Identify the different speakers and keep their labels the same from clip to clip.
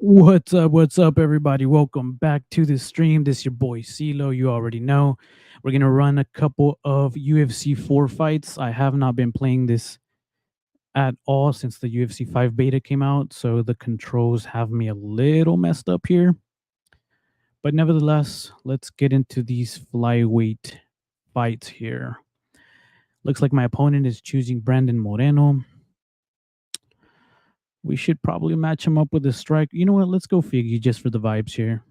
Speaker 1: What's up, everybody? Welcome back to the stream. This is your boy CeeLo. You already know. We're gonna run a couple of UFC 4 fights. I have not been playing this at all since the UFC 5 beta came out, so the controls have me a little messed up here. But nevertheless, let's get into these flyweight fights here. Looks like my opponent is choosing Brandon Moreno. We should probably match him up with a strike. You know what? Let's go Figgy just for the vibes here.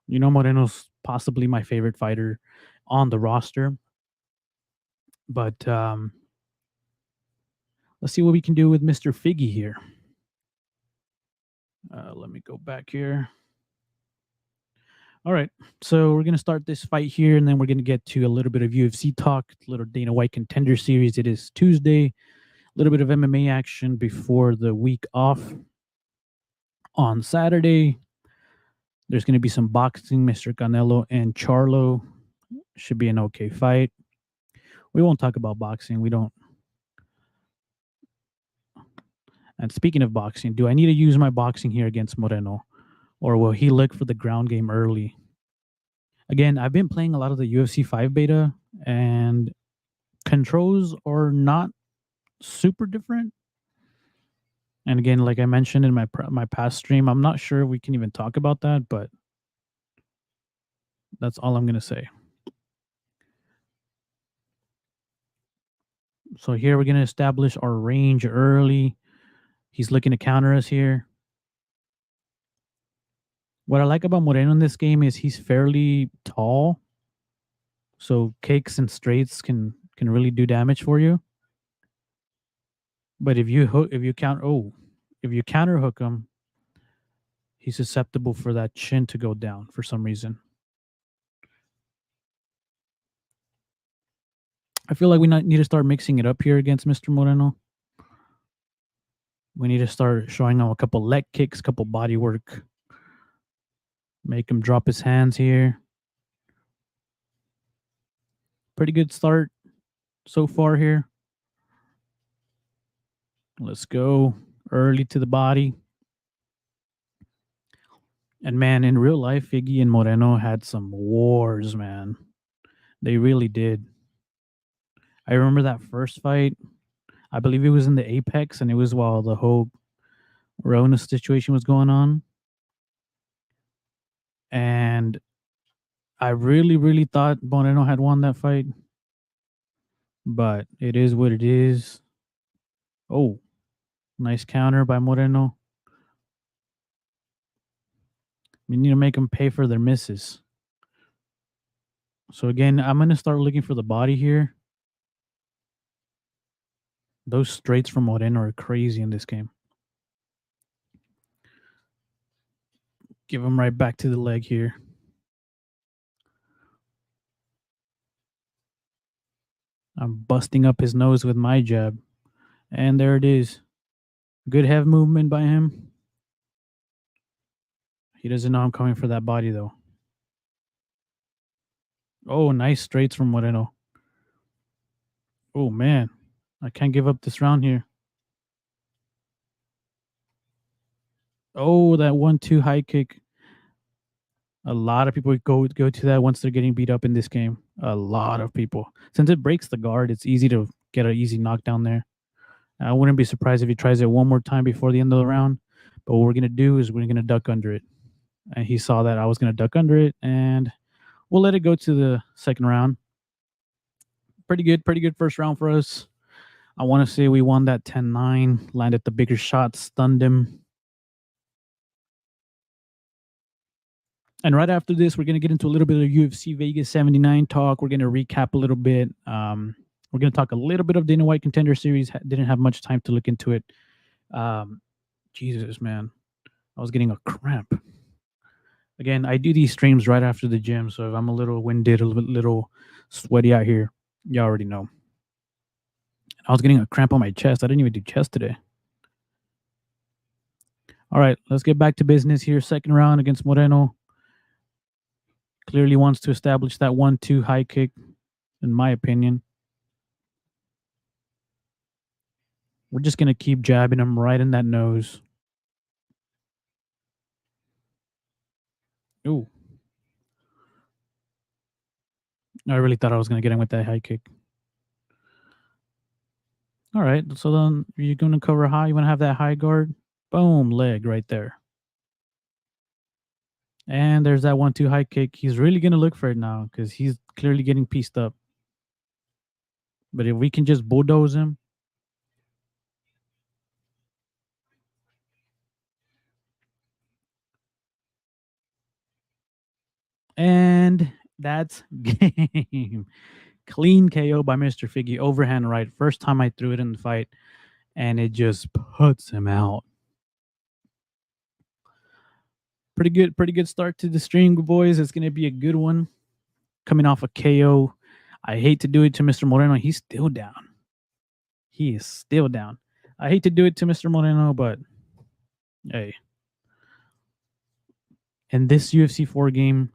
Speaker 1: You know, Moreno's possibly my favorite fighter on the roster. But let's see what we can do with Mr. Figgy here. Let me go back here. All right. So we're going to start this fight here, and then we're going to get to a little bit of UFC talk, a little Dana White Contender Series. It is Tuesday. A little bit of MMA action before the week off. On Saturday, there's going to be some boxing. Mr. Canelo and Charlo should be an okay fight. We won't talk about boxing. We don't. And speaking of boxing, do I need to use my boxing here against Moreno? Or will he look for the ground game early? Again, I've been playing a lot of the UFC 5 beta, and controls are not super different. And again, like I mentioned in my past stream, I'm not sure we can even talk about that, but that's all I'm going to say. So here we're going to establish our range early. He's looking to counter us here. What I like about Moreno in this game is he's fairly tall, so kicks and straights can really do damage for you. But if you counter hook him, he's susceptible for that chin to go down for some reason. I feel like we need to start mixing it up here against Mr. Moreno. We need to start showing him a couple leg kicks, couple body work. Make him drop his hands here. Pretty good start so far here. Let's go early to the body. And man, in real life, Figgy and Moreno had some wars, man. They really did. I remember that first fight. I believe it was in the Apex, and it was while the whole Rona situation was going on. And I really, really thought Moreno had won that fight. But it is what it is. Oh, nice counter by Moreno. We need to make them pay for their misses. So again, I'm going to start looking for the body here. Those straights from Moreno are crazy in this game. Give him right back to the leg here. I'm busting up his nose with my jab. And there it is. Good head movement by him. He doesn't know I'm coming for that body, though. Oh, nice straights from Moreno. Oh, man. I can't give up this round here. Oh, that 1-2 high kick. A lot of people go to that once they're getting beat up in this game. A lot of people. Since it breaks the guard, it's easy to get an easy knockdown there. I wouldn't be surprised if he tries it one more time before the end of the round. But what we're going to do is we're going to duck under it. And he saw that I was going to duck under it, and we'll let it go to the second round. Pretty good first round for us. I want to say we won that 10-9, landed the bigger shot, stunned him. And right after this, we're going to get into a little bit of UFC Vegas 79 talk. We're going to recap a little bit. We're going to talk a little bit of Dana White Contender Series. Didn't have much time to look into it. Jesus, man. I was getting a cramp. Again, I do these streams right after the gym, so if I'm a little winded, a little sweaty out here, you already know. I was getting a cramp on my chest. I didn't even do chest today. All right, let's get back to business here. Second round against Moreno. Clearly wants to establish that 1-2 high kick, in my opinion. We're just going to keep jabbing him right in that nose. Ooh, I really thought I was gonna get him with that high kick. All right, so then you're gonna cover high. You wanna have that high guard. Boom, leg right there. And there's that 1-2 high kick. He's really gonna look for it now because he's clearly getting pieced up. But if we can just bulldoze him, and that's game. Clean KO by Mr. Figgy, overhand right. First time I threw it in the fight, and it just puts him out. Pretty good start to the stream, boys. It's gonna be a good one. Coming off a KO. I hate to do it to Mr. Moreno. He's still down. He is still down. I hate to do it to Mr. Moreno, but hey. And this UFC 4 game,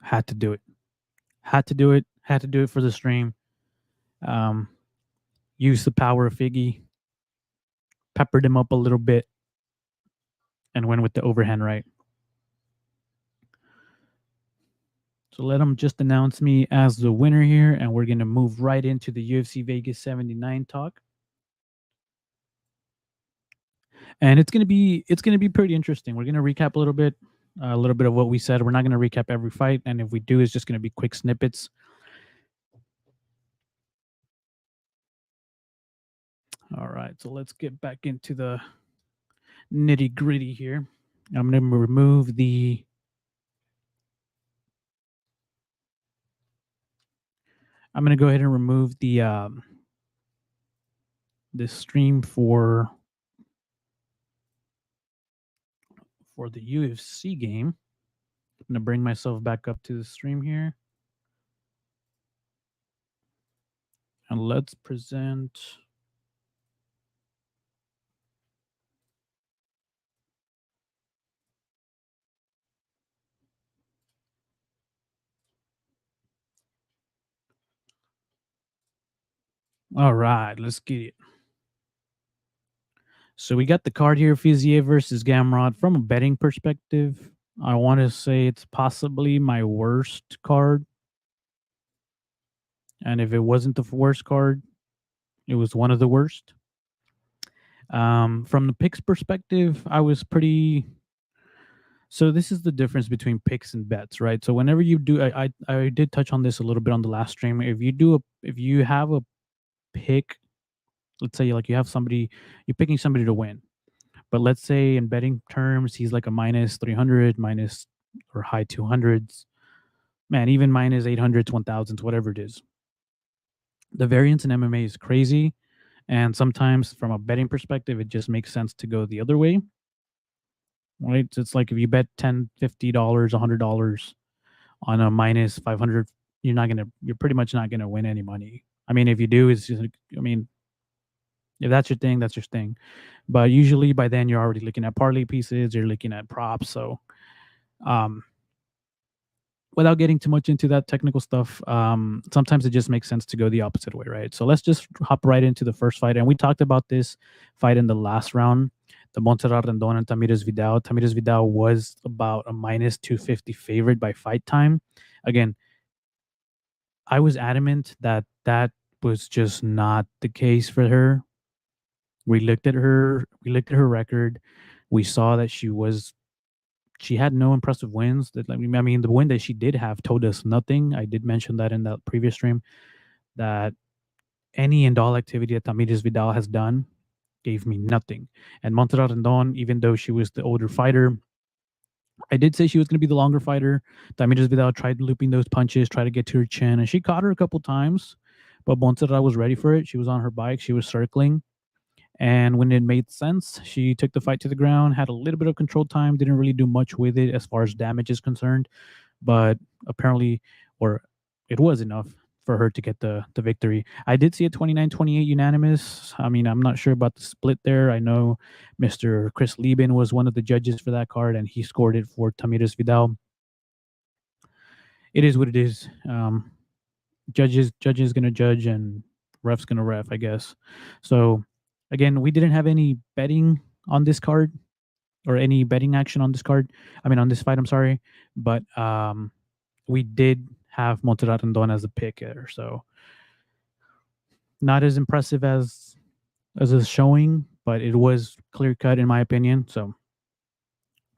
Speaker 1: had to do it. Had to do it. Had to do it for the stream. Um, use the power of Figgy. Peppered him up a little bit. And went with the overhand right. So let him just announce me as the winner here, and we're gonna move right into the UFC Vegas 79 talk. And it's gonna be pretty interesting. We're gonna recap a little bit of what we said. We're not gonna recap every fight, and if we do, it's just gonna be quick snippets. All right, so let's get back into the nitty gritty here. I'm gonna remove the I'm gonna go ahead and remove the stream for the UFC game. I'm gonna bring myself back up to the stream here. And let's present all right, let's get it. So we got the card here, Fizier versus Gamrod. From a betting perspective, I want to say it's possibly my worst card. And if it wasn't the worst card, it was one of the worst. From the picks perspective, I was pretty. So this is the difference between picks and bets, right? So whenever you do, I did touch on this a little bit on the last stream. If you have a pick, let's say like you have somebody, you're picking somebody to win, but let's say in betting terms, he's like a minus 300, minus or high 200s, man, even minus 800s, 1000s, whatever it is. The variance in MMA is crazy. And sometimes from a betting perspective, it just makes sense to go the other way. Right. So it's like if you bet $10, $50, $100 on a minus 500, you're pretty much not going to win any money. I mean, if you do, it's just, I mean, if that's your thing, that's your thing. But usually by then you're already looking at parlay pieces, you're looking at props. So, without getting too much into that technical stuff, sometimes it just makes sense to go the opposite way, right? So let's just hop right into the first fight. And we talked about this fight in the last round, the Montserrat Rendon and Tamires Vidal. Tamires Vidal was about a minus 250 favorite by fight time. Again, I was adamant that that was just not the case for her. We looked at her record. We saw that she had no impressive wins. That I mean, the win that she did have told us nothing. I did mention that in that previous stream, that any and all activity that Tamires Vidal has done gave me nothing. And Montserrat Rendon, even though she was the older fighter, I did say she was going to be the longer fighter. Tamires Vidal tried looping those punches, tried to get to her chin, and she caught her a couple times. But Montserrat was ready for it. She was on her bike. She was circling. And when it made sense, she took the fight to the ground, had a little bit of control time, didn't really do much with it as far as damage is concerned. But apparently, or it was enough for her to get the victory. I did see a 29-28 unanimous. I mean, I'm not sure about the split there. I know Mr. Chris Lieben was one of the judges for that card, and he scored it for Tamires Vidal. It is what it is. Judges gonna judge, and ref's gonna ref, I guess. So again, we didn't have any betting on this card, or any betting action on this card. I mean, on this fight. I'm sorry, but we did have Montserrat Rendon as a pick there, so not as impressive as a showing, but it was clear cut in my opinion. So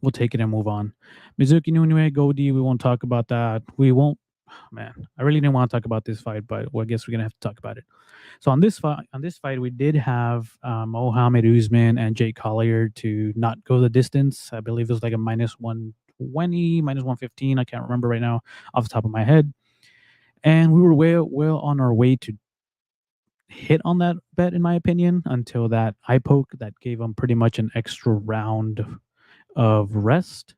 Speaker 1: we'll take it and move on. Mizuki Nunue, Godi, we won't talk about that. We won't. Man, I really didn't want to talk about this fight, but well, I guess we're gonna have to talk about it. So on this fight, we did have Mohamed Usman and Jake Collier to not go the distance. I believe it was like a minus 120, minus 115. I can't remember right now off the top of my head. And we were well on our way to hit on that bet, in my opinion, until that eye poke that gave them pretty much an extra round of rest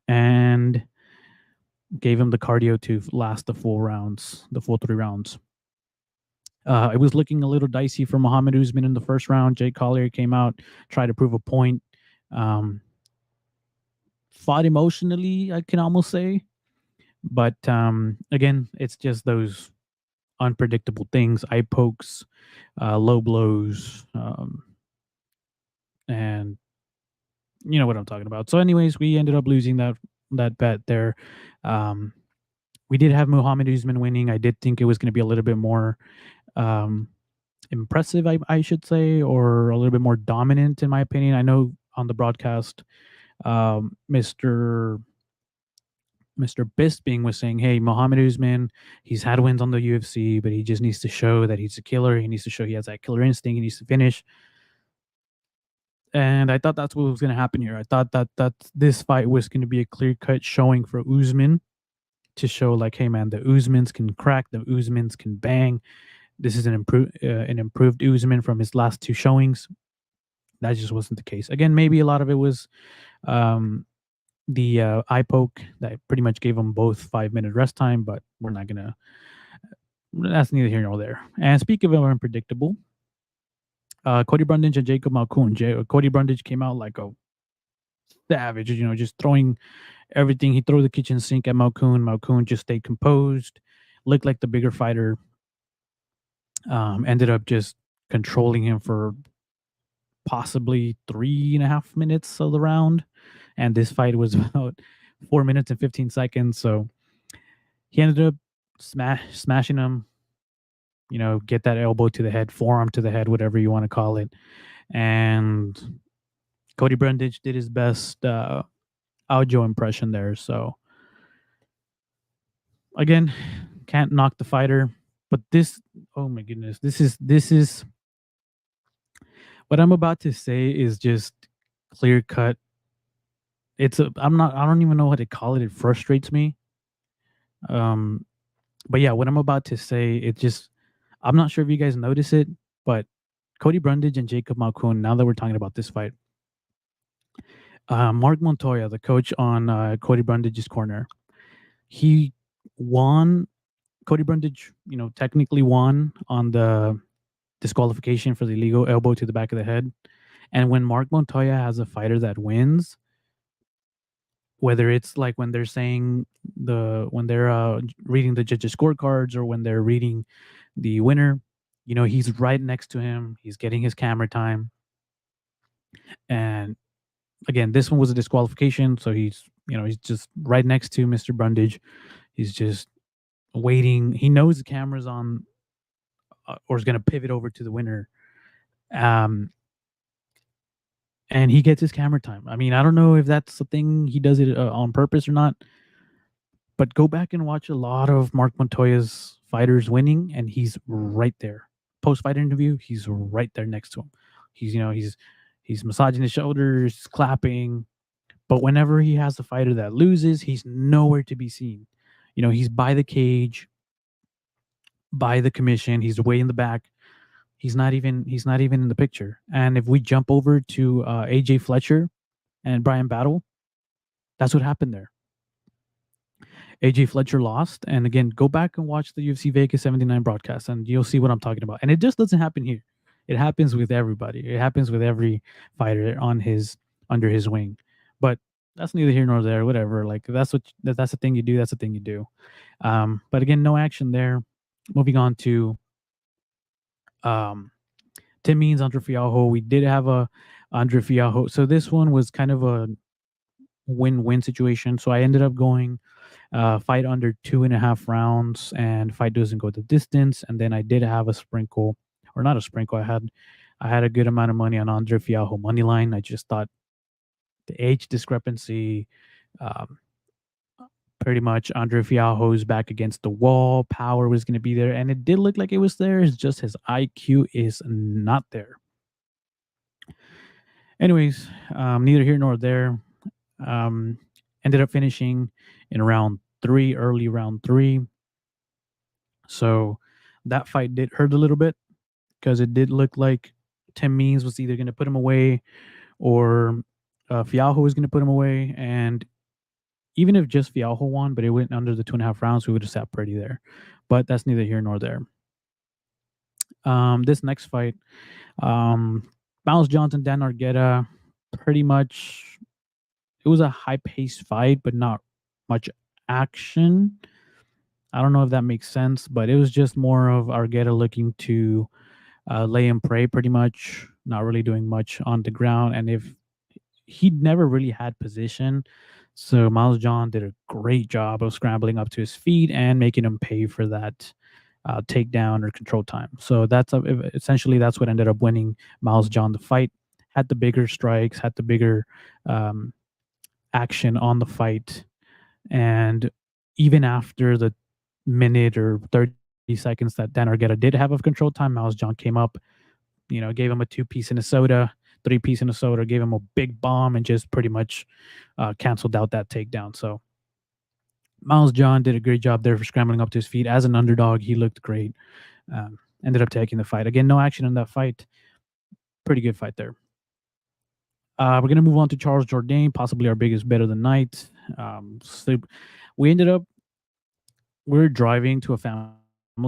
Speaker 1: and gave him the cardio to last the full rounds, the full 3 rounds. It was looking a little dicey for Muhammad Usman in the first round. Jake Collier came out, tried to prove a point. Fought emotionally, I can almost say. But again, it's just those unpredictable things, eye pokes, low blows, and you know what I'm talking about. So, anyways, we ended up losing that bet there. We did have Muhammad Usman winning. I did think it was going to be a little bit more impressive, I should say, or a little bit more dominant, in my opinion. I know on the broadcast, Mr. Bisping was saying, "Hey, Muhammad Usman, he's had wins on the UFC, but he just needs to show that he's a killer. He needs to show he has that killer instinct. He needs to finish." And I thought that's what was going to happen here. I thought that this fight was going to be a clear cut showing for Usman to show, like, hey man, the Usmans can crack, the Usmans can bang. This is an improved Usman from his last 2 showings. That just wasn't the case. Again, maybe a lot of it was the eye poke that pretty much gave them both 5-minute rest time, but we're not gonna. That's neither here nor there. And speaking of unpredictable, Cody Brundage and Jacob Malkoun. Cody Brundage came out like a savage, just throwing everything. He threw the kitchen sink at Malkoun. Malkoun just stayed composed, looked like the bigger fighter. Ended up just controlling him for possibly 3.5 minutes of the round. And this fight was about 4 minutes and 15 seconds. So he ended up smashing him, get that elbow to the head, forearm to the head, whatever you want to call it. And Cody Brundage did his best audio impression there. So again, can't knock the fighter. But this, oh my goodness, this is what I'm about to say is just clear cut. I don't even know how to call it. It frustrates me. But yeah, what I'm about to say, I'm not sure if you guys notice it, but Cody Brundage and Jacob Malkoun, now that we're talking about this fight, Mark Montoya, the coach on Cody Brundage's corner, he won. Cody Brundage, technically won on the disqualification for the illegal elbow to the back of the head. And when Mark Montoya has a fighter that wins, whether it's like when they're saying when they're reading the judges' scorecards or when they're reading the winner, he's right next to him. He's getting his camera time. And again, this one was a disqualification, so he's just right next to Mr. Brundage. He's just waiting. He knows the camera's on, or is going to pivot over to the winner. And he gets his camera time. I mean, I don't know if that's the thing, he does it on purpose or not, but go back and watch a lot of Mark Montoya's fighters winning, and he's right there. Post-fight interview, he's right there next to him. He's massaging his shoulders, clapping. But whenever he has a fighter that loses, he's nowhere to be seen. He's by the cage, by the commission. He's way in the back. He's not even in the picture. And if we jump over to AJ Fletcher and Brian Battle, that's what happened there. AJ Fletcher lost. And again, go back and watch the UFC Vegas 79 broadcast and you'll see what I'm talking about. And it just doesn't happen here. It happens with everybody. It happens with every fighter under his wing. But that's neither here nor there, whatever. Like that's the thing you do. That's the thing you do. But again, no action there. Moving on to Tim Means, Andre Fialho. We did have a Andre Fialho. So this one was kind of a win-win situation. So I ended up going fight under 2.5 rounds, and fight doesn't go the distance. And then I did have a sprinkle, or not a sprinkle. I had a good amount of money on Andre Fialho money line. I just thought the age discrepancy, um, pretty much Andre Fialho's back against the wall. Power was going to be there, and it did look like it was there. It's just his IQ is not there. Anyways, neither here nor there. Um, Ended up finishing in round three, early round three. So that fight did hurt a little bit because it did look like Tim Means was either going to put him away or Fialho was going to put him away. And even if just Fialho won, but it went under the 2.5 rounds, we would have sat pretty there. But that's neither here nor there. This next fight, um, Miles Johnson, Dan Argueta, pretty much it was a high paced fight, but not much action. I don't know if that makes sense, but it was just more of Argueta looking to lay and pray, pretty much, not really doing much on the ground. And if he'd never really had position, so Miles John did a great job of scrambling up to his feet and making him pay for that takedown or control time. So essentially that's what ended up winning Miles John the fight. Had the bigger strikes, had the bigger um, action on the fight, and even after the minute or 30 seconds that Dan Argueta did have of control time, Miles John came up, gave him a two-piece in a soda, three-piece in a soda, gave him a big bomb, and just pretty much canceled out that takedown. So Miles John did a great job there for scrambling up to his feet. As an underdog, he looked great. Ended up taking the fight. Again, no action in that fight. Pretty good fight there. We're going to move on to Charles Jourdain, possibly our biggest bet of the night. So we ended up, we were driving to a family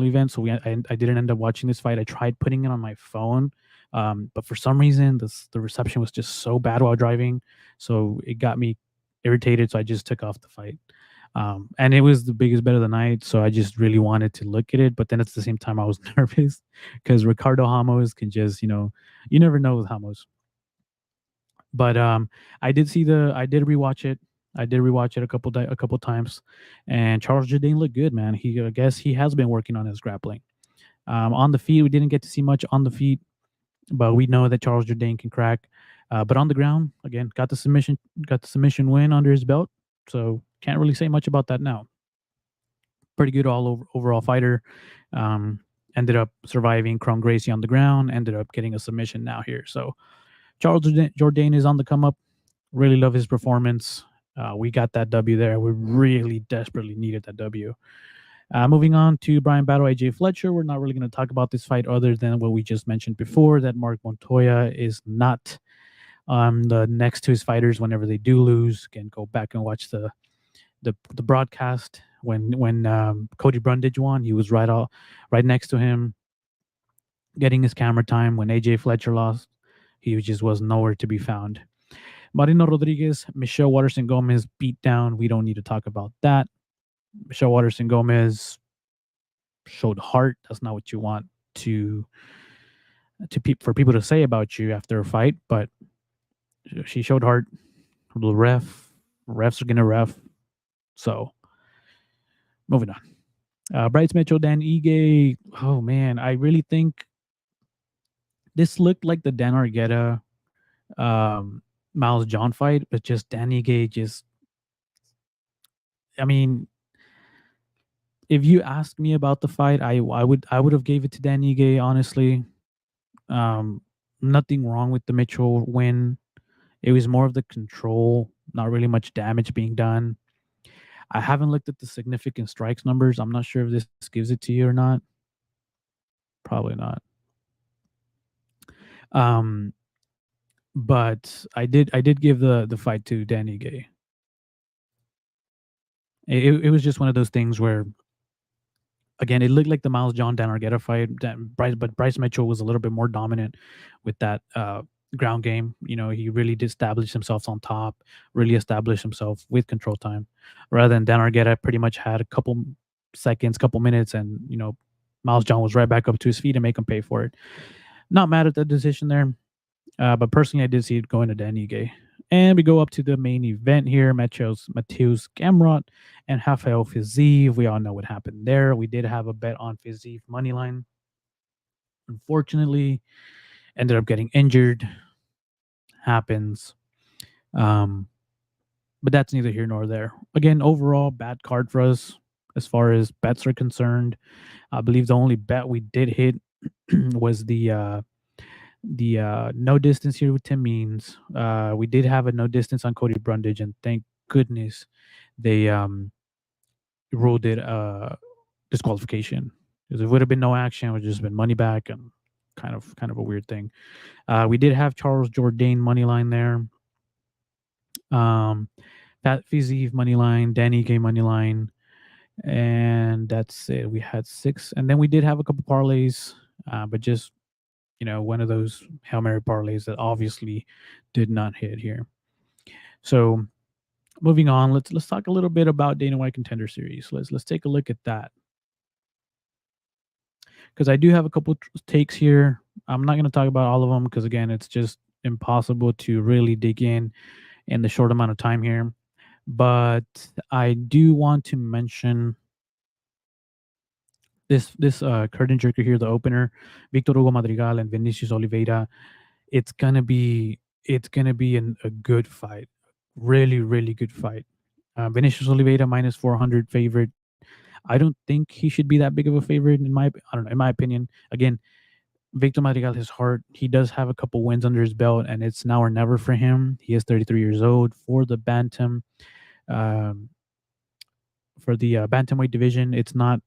Speaker 1: event, so I didn't end up watching this fight. I tried putting it on my phone, but for some reason, the reception was just so bad while driving, so it got me irritated. So I just took off the fight, and it was the biggest bet of the night. So I just really wanted to look at it, but then at the same time, I was nervous because Ricardo Ramos can just, you never know with Ramos. But I did rewatch it. I did rewatch it a couple times, and Charles Jourdain looked good, man. I guess he has been working on his grappling. On the feet, we didn't get to see much on the feet, but we know that Charles Jourdain can crack. But on the ground, again, got the submission win under his belt. So can't really say much about that now. Pretty good overall fighter. Um, Ended up surviving Cron Gracie on the ground. Ended up getting a submission now here. So Charles Jourdain is on the come up. Really love his performance. We got that W there. We really desperately needed that W. Moving on to Brian Battle, AJ Fletcher. We're not really going to talk about this fight other than what we just mentioned before, that Mark Montoya is not the next to his fighters whenever they do lose. Again, go back and watch the broadcast. When Cody Brundage won, he was right next to him, getting his camera time. When AJ Fletcher lost, he just was nowhere to be found. Marino Rodriguez, Michelle Waterson Gomez beat down. We don't need to talk about that. Michelle Waterson Gomez showed heart. That's not what you want for people to say about you after a fight, but she showed heart. The refs are gonna ref. So moving on. Bryce Mitchell, Dan Ige. Oh man, I really think this looked like the Dan Argueta Miles John fight, but just Dan Ige just, I mean, if you ask me about the fight, I would have gave it to Dan Ige, honestly. Um, Nothing wrong with the Mitchell win. It was more of the control, not really much damage being done. I haven't looked at the significant strikes numbers. I'm not sure if this gives it to you or not. Probably not. Um, but I did give the fight to Dan Ige. It was just one of those things where, again, it looked like the Miles John Dan Argueta fight. But Bryce Mitchell was a little bit more dominant with that ground game. He really did establish himself on top, really established himself with control time, rather than Dan Argueta pretty much had a couple seconds, couple minutes, and Miles John was right back up to his feet and make him pay for it. Not mad at the decision there. But personally, I did see it going to Danige. And we go up to the main event here. Mateus Gamrot and Rafael Fiziev. We all know what happened there. We did have a bet on Fiziev money line. Unfortunately, ended up getting injured. Happens. Um, but that's neither here nor there. Again, overall, bad card for us as far as bets are concerned. I believe the only bet we did hit was the no distance here with Tim Means. We did have a no distance on Cody Brundage, and thank goodness they ruled it disqualification. Because if it would have been no action, it would have just been money back and kind of a weird thing. We did have Charles Jourdain money line there. Um, Pat Fiziev money line, Danny Gay money line, and that's it. We had six, and then we did have a couple parlays, but just one of those Hail Mary parlays that obviously did not hit here. So moving on, let's talk a little bit about Dana White Contender Series. Let's take a look at that because I do have a couple takes here. I'm not going to talk about all of them because again, it's just impossible to really dig in the short amount of time here. But I do want to mention this curtain jerker here, the opener, Victor Hugo Madrigal and Vinicius Oliveira. It's gonna be a good fight, really good fight. Vinicius Oliveira minus 400 favorite. I don't think he should be that big of a favorite I don't know, in my opinion. Again, Victor Madrigal, his heart, he does have a couple wins under his belt, and it's now or never for him. He is 33 years old for the bantam. Um, for the bantamweight division, it's not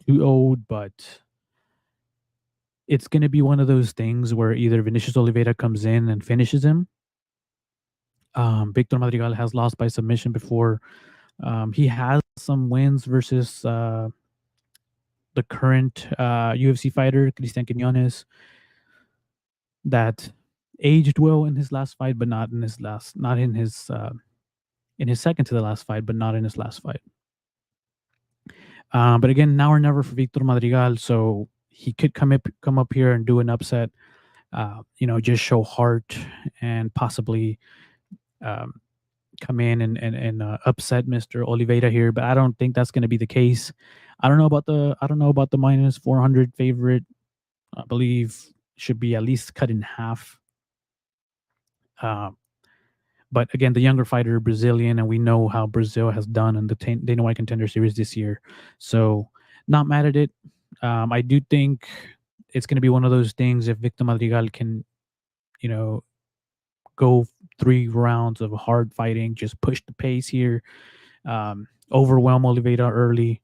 Speaker 1: too old, but it's going to be one of those things where either Vinicius Oliveira comes in and finishes him. Victor Madrigal has lost by submission before. He has some wins versus the current UFC fighter Cristian Quinones that aged well in his last fight, but not in his second to the last fight, but not in his last fight. But again, now or never for Victor Madrigal, so he could come up here and do an upset. Just show heart and possibly um, come in and upset Mr. Oliveira here, but I don't think that's going to be the case. I don't know about the minus 400 favorite. I believe should be at least cut in half. Uh, but again, the younger fighter, Brazilian, and we know how Brazil has done in the Dana White Contender Series this year. So not mad at it. I do think it's going to be one of those things if Victor Madrigal can, you know, go 3 rounds of hard fighting, just push the pace here, overwhelm Oliveira early,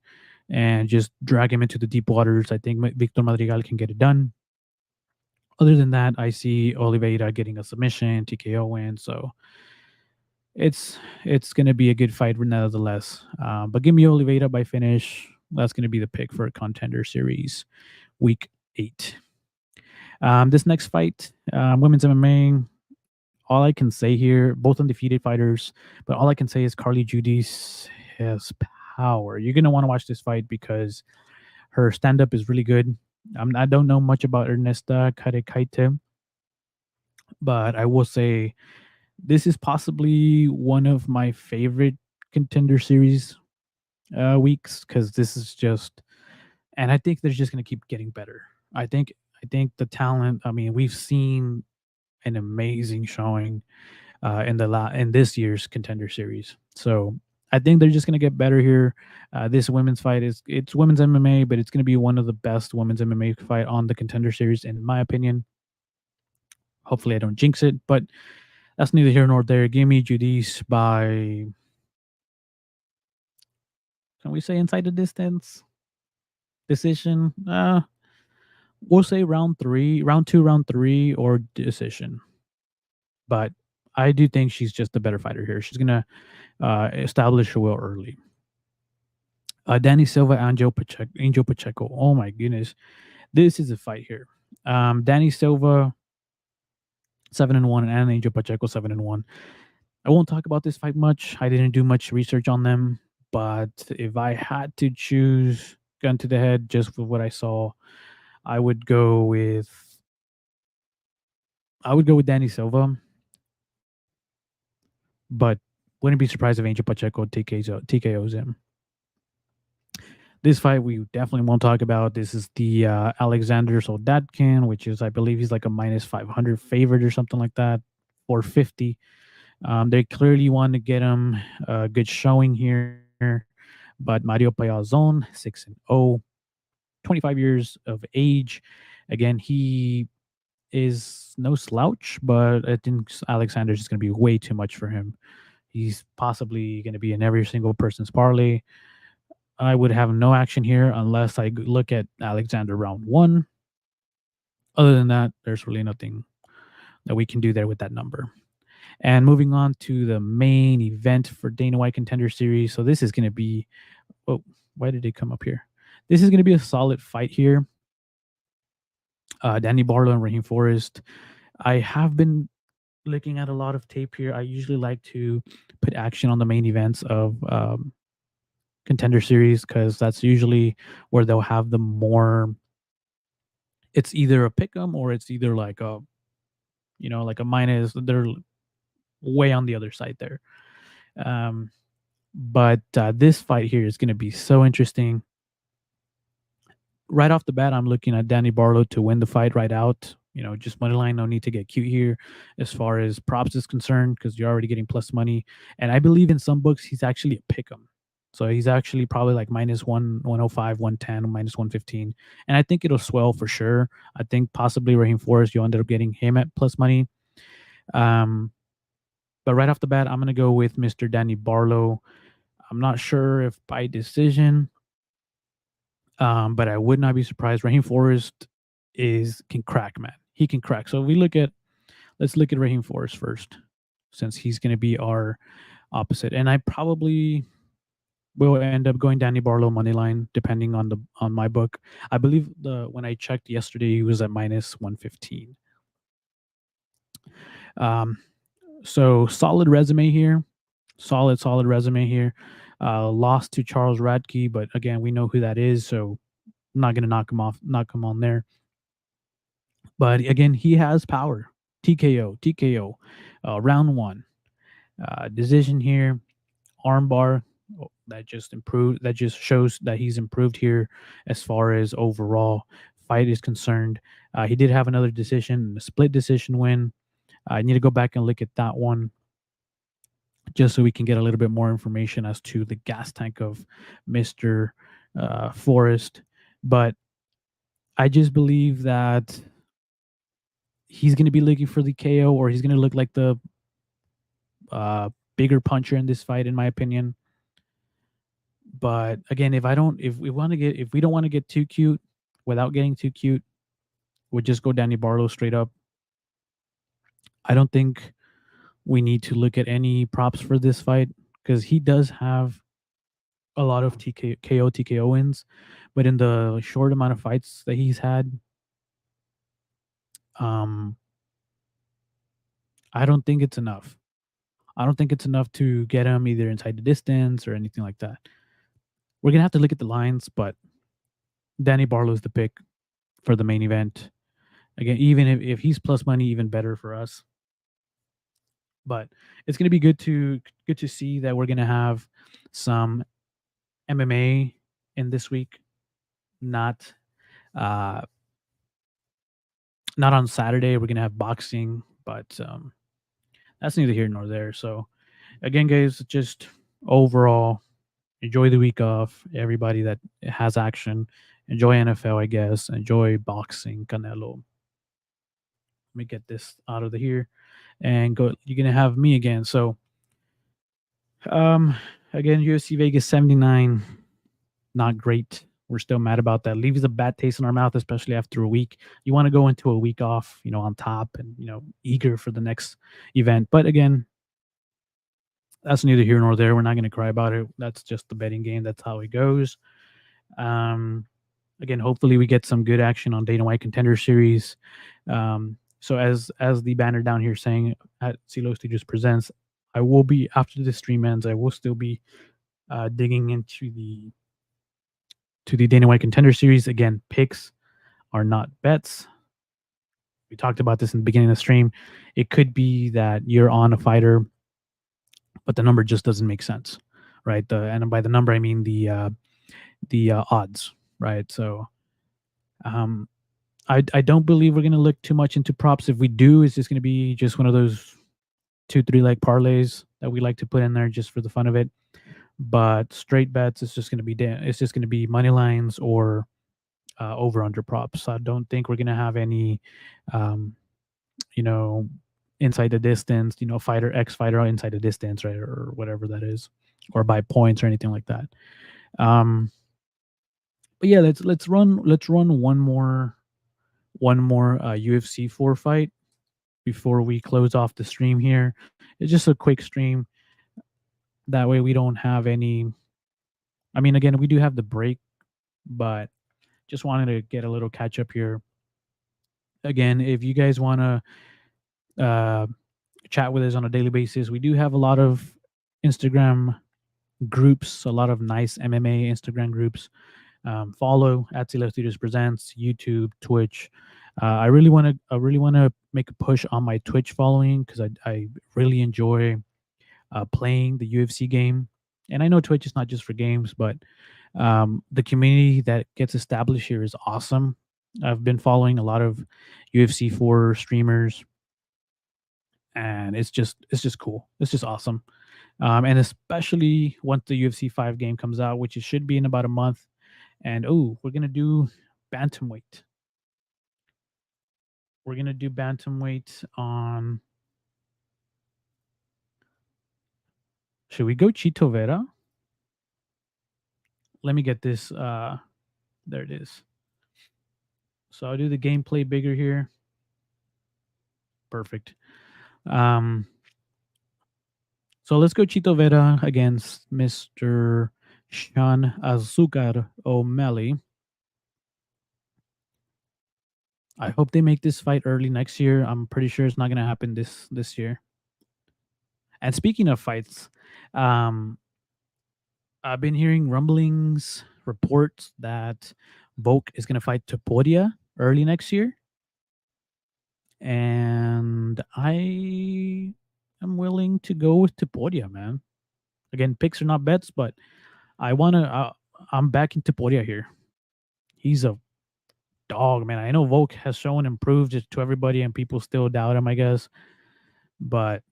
Speaker 1: and just drag him into the deep waters. I think Victor Madrigal can get it done. Other than that, I see Oliveira getting a submission, TKO win. So it's going to be a good fight nevertheless. But give me Oliveira by finish. That's going to be the pick for a Contender Series week 8. This next fight, women's MMA. All I can say here, both undefeated fighters, but all I can say is Carly Judy's has power. You're gonna want to watch this fight because her stand up is really good. I don't know much about Ernesta Karekaite, but I will say this is possibly one of my favorite Contender Series weeks because this is just, and I think they're just gonna keep getting better. I think the talent. I mean, we've seen an amazing showing in this year's Contender Series. So I think they're just going to get better here. This women's fight it's women's MMA, but it's going to be one of the best women's MMA fight on the Contender Series, in my opinion. Hopefully, I don't jinx it, but that's neither here nor there. Give me Judice by, can we say inside the distance decision? We'll say round two, round three, or decision. But I do think she's just the better fighter here. She's gonna establish her will early. Danny Silva, Angel Pacheco. Oh my goodness, this is a fight here. Danny Silva 7-1 and Angel Pacheco 7-1. I won't talk about this fight much. I didn't do much research on them, but if I had to choose gun to the head just with what I saw, I would go with I would go with Danny Silva, but wouldn't be surprised if Angel Pacheco TKOs him. This fight we definitely won't talk about. This is the Alexander Soldatkin, which is, I believe, he's like a minus 500 favorite or something like that, 450. They clearly want to get him a good showing here, but Mario Payazon, 6-0, 25 years of age. Again, he is no slouch, but I think Alexander's just going to be way too much for him. He's possibly going to be in every single person's parlay. I would have no action here unless I look at Alexander round one. Other than that, there's really nothing that we can do there with that number. And moving on to the main event for Dana White Contender Series. So this is going to be, oh, why did it come up here? This is going to be a solid fight here. Danny Barlow and Raheem Forrest. I have been looking at a lot of tape here. I usually like to put action on the main events of Contender Series because that's usually where they'll have the more. It's either a pick 'em or it's either like a, like a minus. They're way on the other side there. Um, but this fight here is going to be so interesting. Right off the bat, I'm looking at Danny Barlow to win the fight right out. Just money line. No need to get cute here as far as props is concerned because you're already getting plus money. And I believe in some books he's actually a pick 'em. So he's actually probably like minus 105, 110, minus 115. And I think it'll swell for sure. I think possibly Raheem Forrest, you'll end up getting him at plus money. But right off the bat, I'm going to go with Mr. Danny Barlow. I'm not sure if by decision, but I would not be surprised. Raheem Forrest can crack, man. He can crack. So let's look at Raheem Forrest first, since he's going to be our opposite. And I probably will end up going Danny Barlow money line, depending on my book. I believe when I checked yesterday, he was at minus 115. So solid resume here. Solid resume here. Lost to Charles Radke, but again, we know who that is, so I'm not going to knock him on there. But again, he has power. TKO, round one. Decision here, armbar. That just improved. That just shows that he's improved here as far as overall fight is concerned. He did have another decision, a split decision win. I need to go back and look at that one just so we can get a little bit more information as to the gas tank of Mr. Forrest. But I just believe that he's going to be looking for the KO, or he's going to look like the bigger puncher in this fight, in my opinion. But again, if we don't want to get too cute without getting too cute, we'll just go Danny Barlow straight up. I don't think we need to look at any props for this fight because he does have a lot of TKO wins, but in the short amount of fights that he's had, I don't think it's enough. I don't think it's enough to get him either inside the distance or anything like that. We're gonna have to look at the lines, but Danny Barlow's the pick for the main event. Again, even if he's plus money, even better for us. But it's gonna be good to see that we're gonna have some MMA in this week, not uh not on Saturday. We're gonna have boxing, but that's neither here nor there. So again, guys, just overall, enjoy the week off. Everybody that has action, enjoy NFL, I guess. Enjoy boxing, Canelo. Let me get this out of the here, and go. You're gonna have me again. So, um, again, UFC Vegas 79, not great. We're still mad about that. Leaves a bad taste in our mouth, especially after a week. You want to go into a week off, on top and eager for the next event. But again, that's neither here nor there. We're not going to cry about it. That's just the betting game. That's how it goes. Again, hopefully we get some good action on Dana White Contender Series. So as the banner down here saying at CeeLo Studios Presents, I will be, after the stream ends, I will still be digging into the Dana White Contender Series. Again, picks are not bets. We talked about this in the beginning of the stream. It could be that you're on a fighter, but the number just doesn't make sense, right? And by the number I mean the odds, right? So um, I don't believe we're gonna look too much into props. If we do, it's just gonna be just one of those 2 3 leg parlays that we like to put in there just for the fun of it. But straight bets, it's just gonna be money lines or over under props. I don't think we're gonna have any, um, you know, inside the distance, fighter X fighter inside the distance, right, or whatever that is, or by points or anything like that. Um, but yeah, let's run one more UFC 4 fight before we close off the stream here. It's just a quick stream. That way we don't have any. I mean, again, we do have the break, but just wanted to get a little catch up here. Again, if you guys want to chat with us on a daily basis, we do have a lot of Instagram groups, a lot of nice MMA Instagram groups. Follow at Silas Studios Presents, YouTube, Twitch. I really want to make a push on my Twitch following because I really enjoy playing the UFC game. And I know Twitch is not just for games, but the community that gets established here is awesome. I've been following a lot of UFC 4 streamers, and it's just cool. It's just awesome. And especially once the UFC 5 game comes out, which it should be in about a month. And we're gonna do bantamweight. We're gonna do bantamweight on. Should we go Chito Vera? Let me get this. There it is. So I'll do the gameplay bigger here. Perfect. Um, so let's go Chito Vera against Mr. Sean Azúcar O'Malley. I hope they make this fight early next year. I'm pretty sure it's not going to happen this year. And speaking of fights, um, I've been hearing rumblings, reports that Volk is going to fight Topuria early next year, and I am willing to go with Topuria, man. Again, picks are not bets, but I want to. I'm backing Topuria here. He's a dog, man. I know Volk has shown improved to everybody, and people still doubt him, I guess. But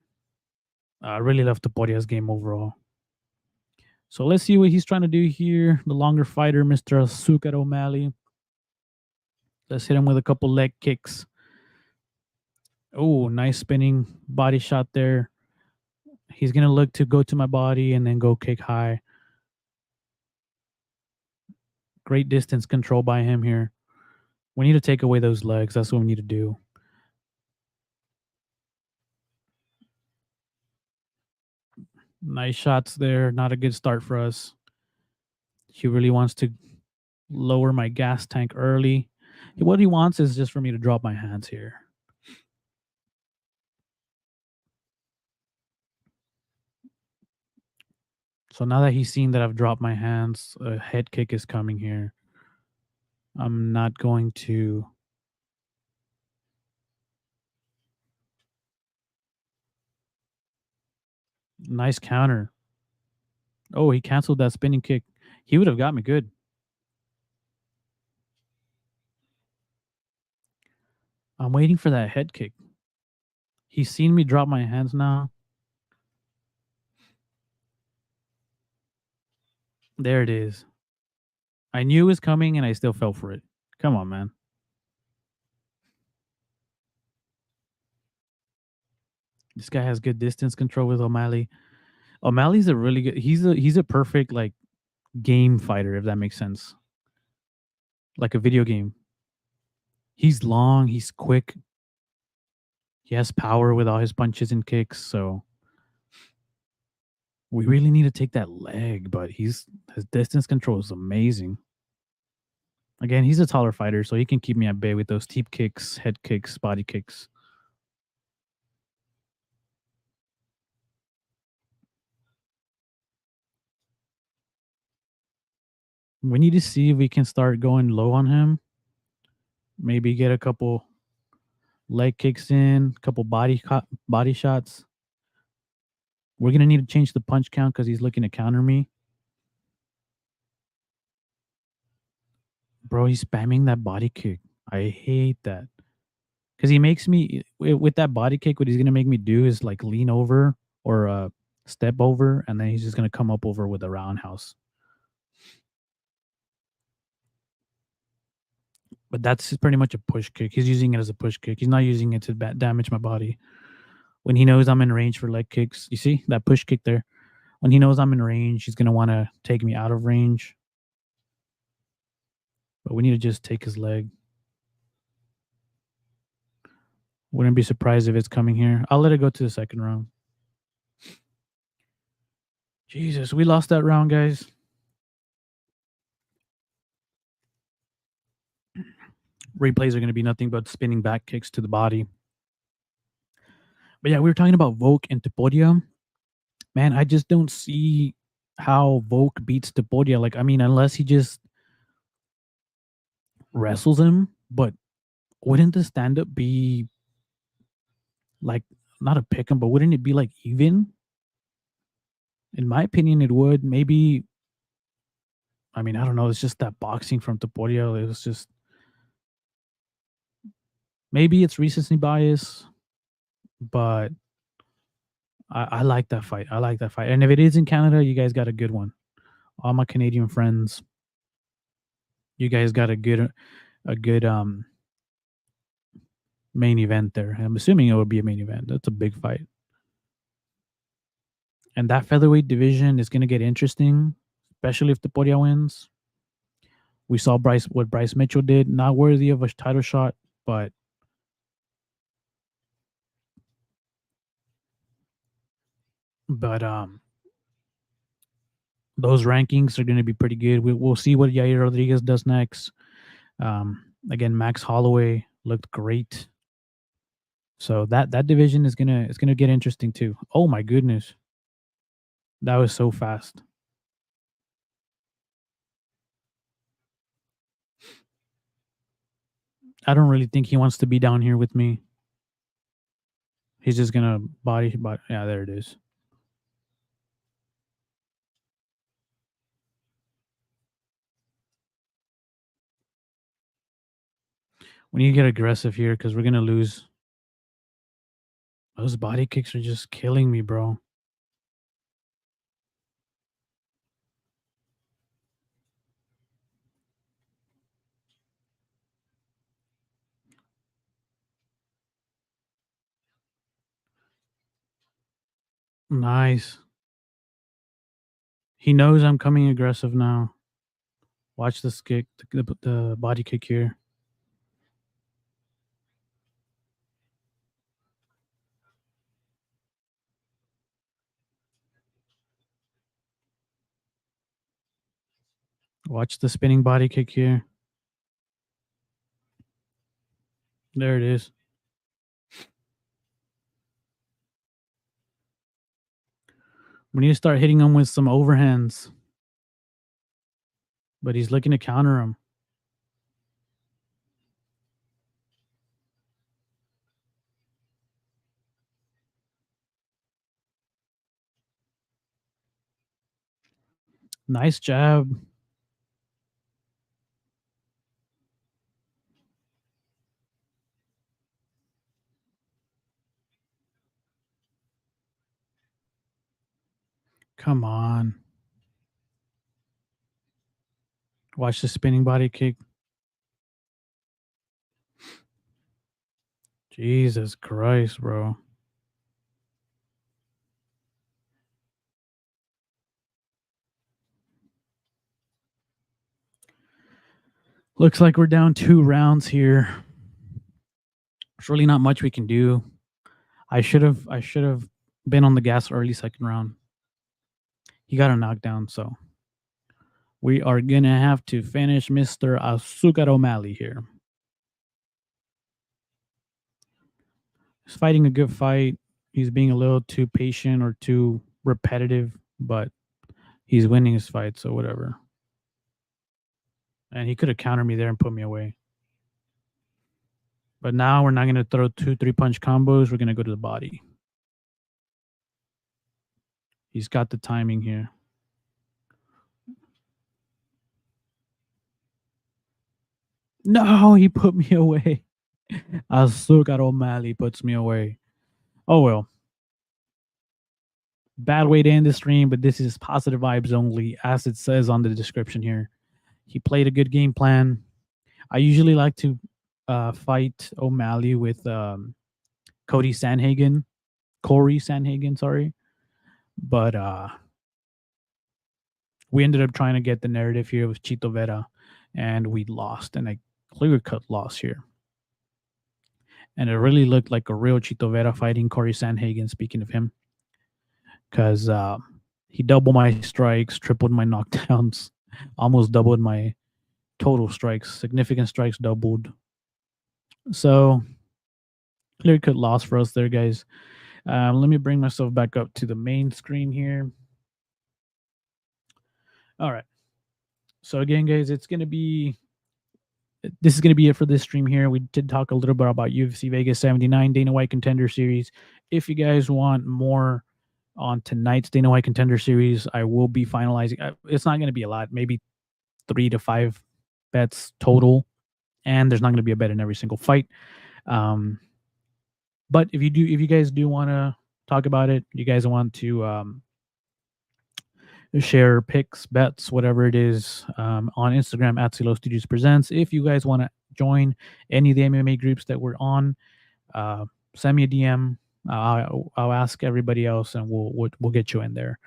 Speaker 1: I really love Toporia's game overall. So let's see what he's trying to do here. The longer fighter, Mr. Azúcar O'Malley. Let's hit him with a couple leg kicks. Oh, nice spinning body shot there. He's going to look to go to my body and then go kick high. Great distance control by him here. We need to take away those legs. That's what we need to do. Nice shots there. Not a good start for us. He really wants to lower my gas tank early. What he wants is just for me to drop my hands here. So now that he's seen that I've dropped my hands, a head kick is coming here. I'm not going to. Nice counter. Oh, he canceled that spinning kick. He would have got me good. I'm waiting for that head kick. He's seen me drop my hands now. There it is. I knew it was coming and I still fell for it. Come on, man. This guy has good distance control with O'Malley. O'Malley's a really good. He's a perfect like game fighter, if that makes sense. Like a video game. He's long. He's quick. He has power with all his punches and kicks. So we really need to take that leg, but his distance control is amazing. Again, he's a taller fighter, so he can keep me at bay with those deep kicks, head kicks, body kicks. We need to see if we can start going low on him. Maybe get a couple Leg kicks in, couple body shots. We're gonna need to change the punch count because he's looking to counter me. Bro, he's spamming that body kick. I hate that. Because he makes me with that body kick, what he's gonna make me do is like lean over or step over, and then he's just gonna come up over with a roundhouse. But that's pretty much a push kick. He's using it as a push kick. He's not using it to damage my body. When he knows I'm in range for leg kicks, you see that push kick there. When he knows I'm in range, he's gonna want to take me out of range. But we need to just take his leg. Wouldn't be surprised if it's coming here. I'll let it go to the second round. Jesus, we lost that round, guys. Replays are going to be nothing but spinning back kicks to the body. But yeah, we were talking about Volk and Topodia. Man, I just don't see how Volk beats Topodia. Like, I mean, unless he just wrestles him, but wouldn't the stand up be like not a pick 'em, but wouldn't it be like even? In my opinion, it would. Maybe, I mean, I don't know. It's just that boxing from Topodia. It was just maybe it's recency bias, but I like that fight. I like that fight. And if it is in Canada, you guys got a good one. All my Canadian friends, you guys got a good main event there. I'm assuming it would be a main event. That's a big fight. And that featherweight division is gonna get interesting, especially if the Poria wins. We saw what Bryce Mitchell did, not worthy of a title shot, but those rankings are going to be pretty good. We'll see what Yair Rodriguez does next. Again, Max Holloway looked great, so that division is gonna get interesting too. Oh my goodness, that was so fast. I don't really think he wants to be down here with me. He's just gonna body. Yeah, there it is. We need to get aggressive here because we're gonna lose. Those body kicks are just killing me, bro. Nice. He knows I'm coming aggressive now. Watch this kick, the body kick here. Watch the spinning body kick here. There it is. We need to start hitting him with some overhands. But he's looking to counter him. Nice jab. Come on. Watch the spinning body kick. Jesus Christ, bro. Looks like we're down 2 rounds here. There's really not much we can do. I should have been on the gas early second round. He got a knockdown, so we are gonna have to finish Mr. Azúcar O'Malley here. He's fighting a good fight. He's being a little too patient or too repetitive, but he's winning his fight, so whatever. And he could have countered me there and put me away. But now we're not going to throw 2 3 punch combos. We're going to go to the body. He's got the timing here. No, he put me away. Azúcar O'Malley puts me away. Oh well. Bad way to end the stream, but this is positive vibes only, as it says on the description here. He played a good game plan. I usually like to fight O'Malley with Corey Sanhagen, sorry. But we ended up trying to get the narrative here with Chito Vera, and we lost, and a clear cut loss here. And it really looked like a real Chito Vera fighting Corey Sanhagen, speaking of him, because he doubled my strikes, tripled my knockdowns, almost doubled my total strikes, significant strikes doubled. So clear cut loss for us there, guys. Let me bring myself back up to the main screen here. All right. So again, guys, this is going to be it for this stream here. We did talk a little bit about UFC Vegas 79 Dana White Contender Series. If you guys want more on tonight's Dana White Contender Series, I will be finalizing. It's not going to be a lot, maybe 3 to 5 bets total, and there's not going to be a bet in every single fight. But if you guys do want to talk about it, you guys want to share picks, bets, whatever it is, on Instagram at Silo Studios Presents. If you guys want to join any of the MMA groups that we're on, send me a DM. I'll ask everybody else, and we'll get you in there.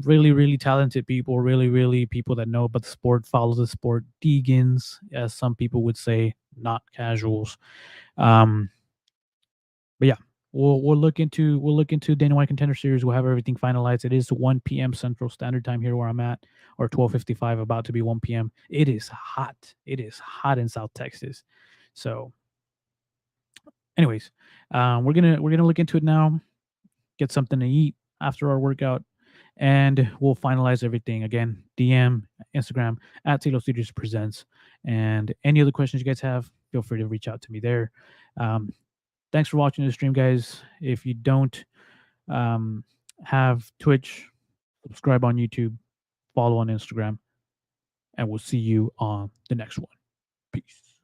Speaker 1: Really talented people, really people that know about the sport, follow the sport, Deegans, as some people would say, not casuals. But yeah, we'll look into Dana White Contender Series. We'll have everything finalized. It is 1 p.m. Central Standard Time here where I'm at, or 12:55, about to be 1 p.m. It is hot. It is hot in South Texas. So, anyways, we're gonna look into it now. Get something to eat after our workout, and we'll finalize everything. Again, DM, Instagram at Silo Studios Presents, and any other questions you guys have, feel free to reach out to me there. Thanks for watching the stream, guys. If you don't have Twitch, subscribe on YouTube, follow on Instagram, and we'll see you on the next one. Peace.